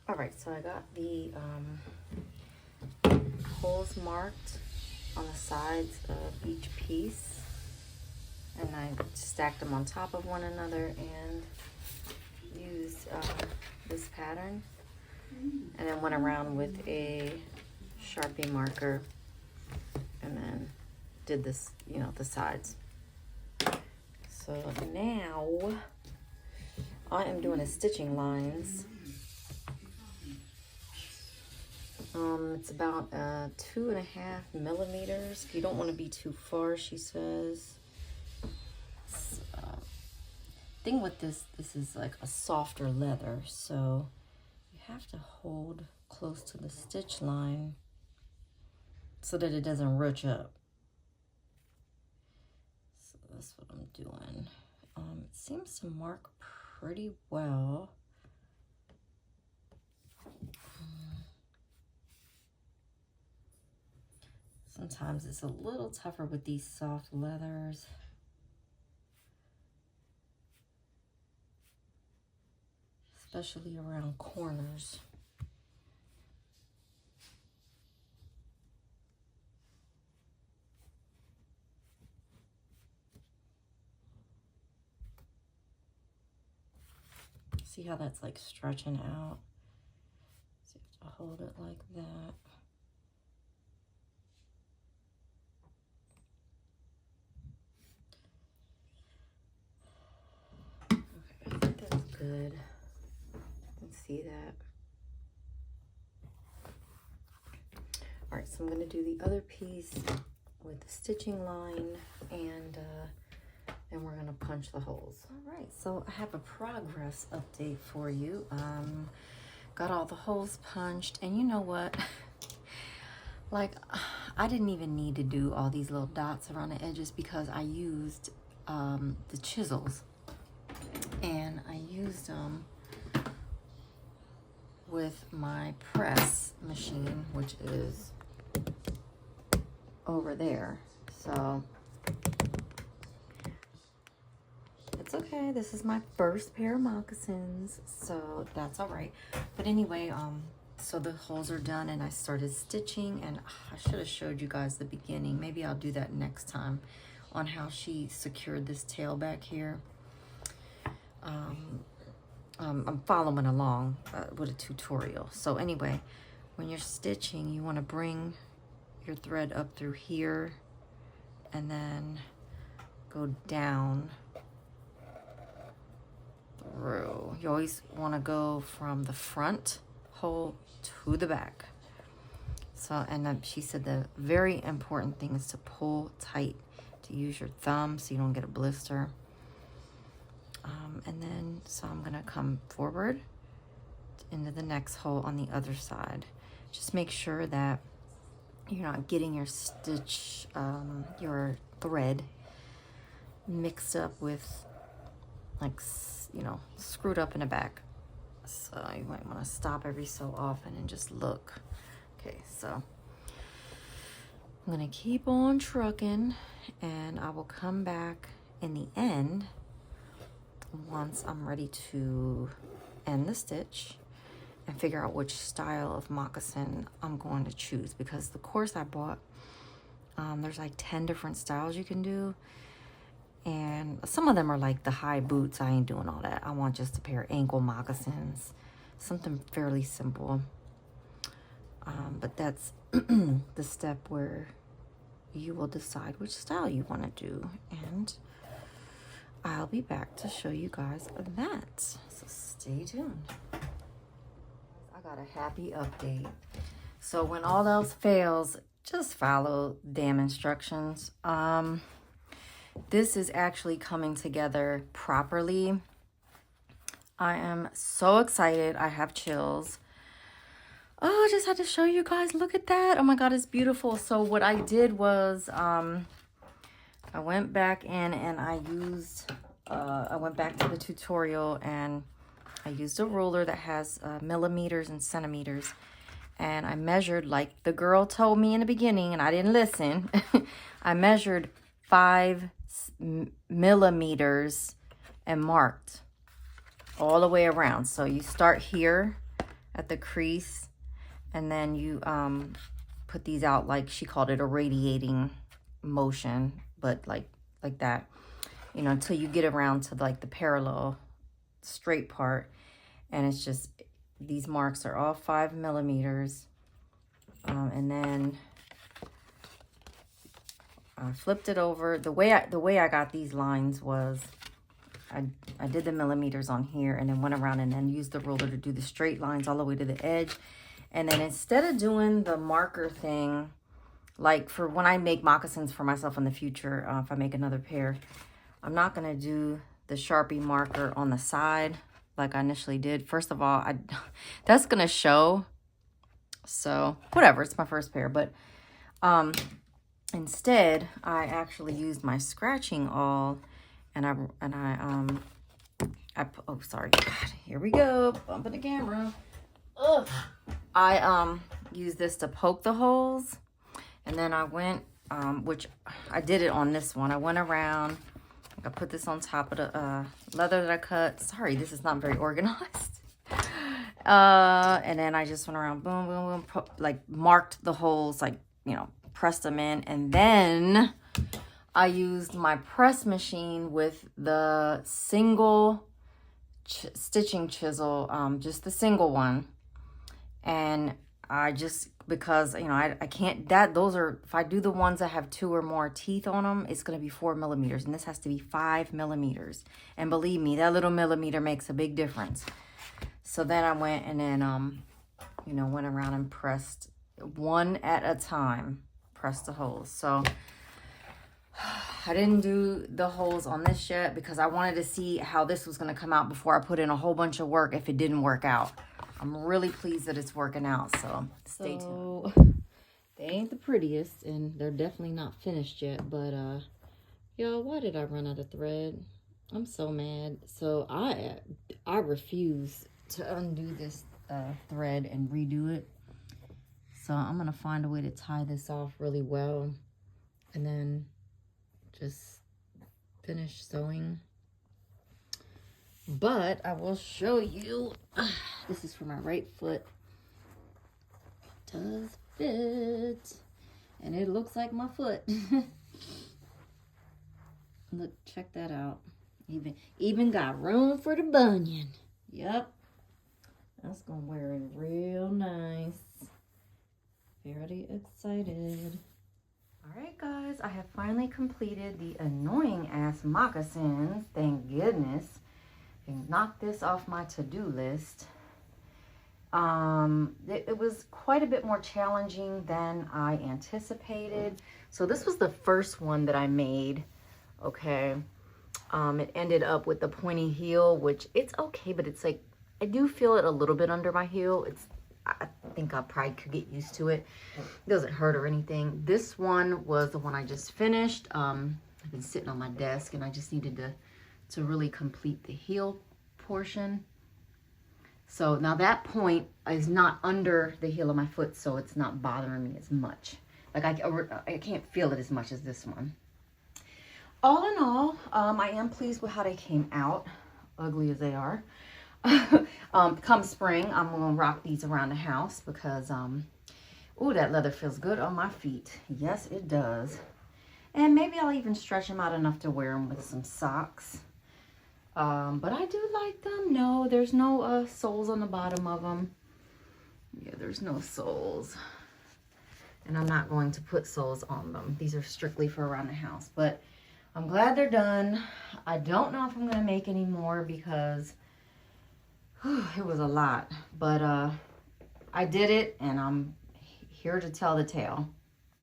All right, so I got the holes marked on the sides of each piece, and I stacked them on top of one another and used this pattern, and then went around with a Sharpie marker and then did this, you know, the sides. So now I am doing a stitching lines. It's about 2.5 millimeters. You don't want to be too far, she says. Thing with this is like a softer leather, so you have to hold close to the stitch line so that it doesn't ruch up. So that's what I'm doing. It seems to mark pretty well. Sometimes it's a little tougher with these soft leathers. Especially around corners. See how that's like stretching out? So you have to hold it like that. Okay, I think that's good. See that. All right, so I'm going to do the other piece with the stitching line, and we're going to punch the holes. All right, so I have a progress update for you. Got all the holes punched, and you know what? Like, I didn't even need to do all these little dots around the edges because I used the chisels, and I used them with my press machine, which is over there. So it's okay. This is my first pair of moccasins, so that's all right. But anyway, so the holes are done, and I started stitching, and I should have showed you guys the beginning. Maybe I'll do that next time on how she secured this tail back here. I'm following along with a tutorial. So anyway, when you're stitching, you want to bring your thread up through here and then go down through. You always want to go from the front hole to the back. So, and then she said the very important thing is to pull tight, to use your thumb so you don't get a blister. And then, so I'm gonna come forward into the next hole on the other side. Just make sure that you're not getting your stitch, your thread mixed up with, like, you know, screwed up in the back. So you might want to stop every so often and just look. Okay, so I'm gonna keep on trucking, and I will come back in the end once I'm ready to end the stitch and figure out which style of moccasin I'm going to choose, because the course I bought, there's like 10 different styles you can do, and some of them are like the high boots. I ain't doing all that. I want just a pair of ankle moccasins, something fairly simple. But that's the step where you will decide which style you want to do, and I'll be back to show you guys that. So stay tuned. I got a happy update. So when all else fails, just follow damn instructions. This is actually coming together properly. I am so excited. I have chills. Oh, I just had to show you guys. Look at that. Oh my God, it's beautiful. So what I did was, I went back in and I used, I went back to the tutorial and I used a ruler that has millimeters and centimeters. And I measured, like the girl told me in the beginning, and I didn't listen. I measured 5 millimeters and marked all the way around. So you start here at the crease, and then you put these out, like she called it, a radiating motion, but like that, you know, until you get around to like the parallel straight part. And it's just, these marks are all 5 millimeters. And then I flipped it over. The way I got these lines was I did the millimeters on here and then went around and then used the ruler to do the straight lines all the way to the edge. And then instead of doing the marker thing, like for when I make moccasins for myself in the future, if I make another pair, I'm not going to do the Sharpie marker on the side like I initially did. First of all, that's going to show. So whatever, it's my first pair. But instead, I actually used my scratching awl, and oh, sorry, God, here we go, bumping the camera. Ugh. I used this to poke the holes, and then I went, which I did it on this one. I went around, I put this on top of the leather that I cut. Sorry, this is not very organized. And then I just went around, boom, boom, boom, like marked the holes, like, you know, pressed them in. And then I used my press machine with the single stitching chisel, just the single one. And I just, because, you know, I can't, those are, if I do the ones that have 2 or more teeth on them, it's going to be 4 millimeters. And this has to be 5 millimeters. And believe me, that little millimeter makes a big difference. So then I went and then, you know, went around and pressed one at a time, pressed the holes. So I didn't do the holes on this yet because I wanted to see how this was going to come out before I put in a whole bunch of work if it didn't work out. I'm really pleased that it's working out, so stay tuned. They ain't the prettiest, and they're definitely not finished yet, but, y'all, why did I run out of thread? I'm so mad. So I refuse to undo this thread and redo it. So I'm going to find a way to tie this off really well and then just finish sewing. But I will show you. This is for my right foot. It does fit. And it looks like my foot. Look, check that out. Even got room for the bunion. Yep. That's gonna wear it real nice. Very excited. Alright guys, I have finally completed the annoying ass moccasins. Thank goodness. And knock this off my to-do list. It was quite a bit more challenging than I anticipated. So this was the first one that I made. Okay. It ended up with the pointy heel, which it's okay, but it's like, I do feel it a little bit under my heel. I think I probably could get used to it. It doesn't hurt or anything. This one was the one I just finished. I've been sitting on my desk and I just needed to really complete the heel portion. So now that point is not under the heel of my foot, so it's not bothering me as much. Like I can't feel it as much as this one. All in all, I am pleased with how they came out, ugly as they are. Come spring, I'm gonna rock these around the house because ooh, that leather feels good on my feet. Yes, it does. And maybe I'll even stretch them out enough to wear them with some socks. But I do like them. No, there's no soles on the bottom of them. Yeah, there's no soles. And I'm not going to put soles on them. These are strictly for around the house. But I'm glad they're done. I don't know if I'm going to make any more because it was a lot. But I did it, and I'm here to tell the tale.